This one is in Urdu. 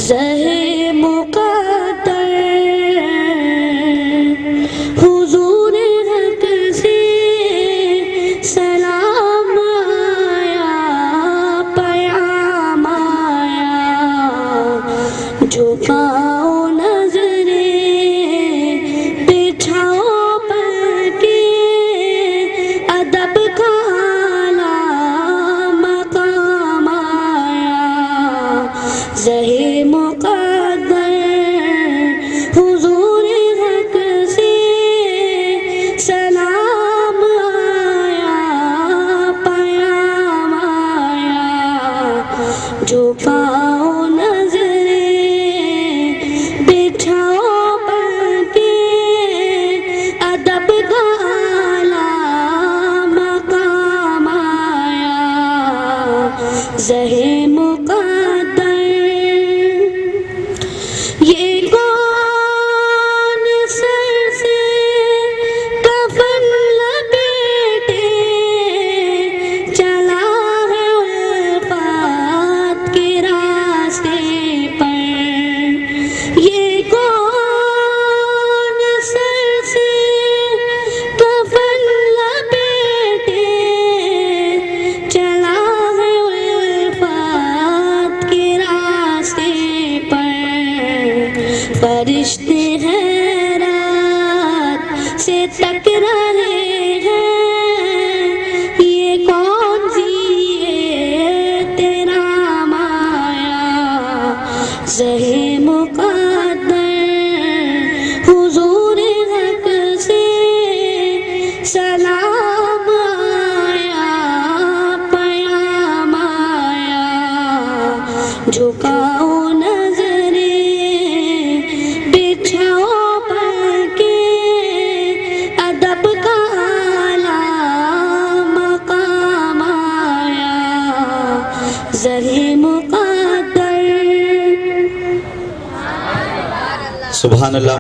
زہے مقدر حضور حق سے سلام آیا، پیام آیا، جھکاؤ نظریں بچھاؤ پر کے، ادب کا اعلیٰ مقام آیا، زہے مقدر حضور حق سے سلام آیا، پیام آیا، جھکاؤ نظریں بچھاؤ پر کے، ادب کا اعلیٰ مقام آیا، زہے مقدر۔ یہ کون سر سے کفن لپیٹے چلا ہے الفات کے راستے پر، یہ کون سر سے کفن لپیٹے چلا ہے الفات کے راستے پر، فرشتے حیرات سے تک رہے ہیں، یہ کون سی ہے تیرا مایا، زہے مقدر حضور حق سے سلام آیا، پیام آیا، جھکاؤ نظریں بچھاؤ پر کے، ادب کا اعلیٰ مقام آیا، زہے مقدر۔ سبحان اللہ۔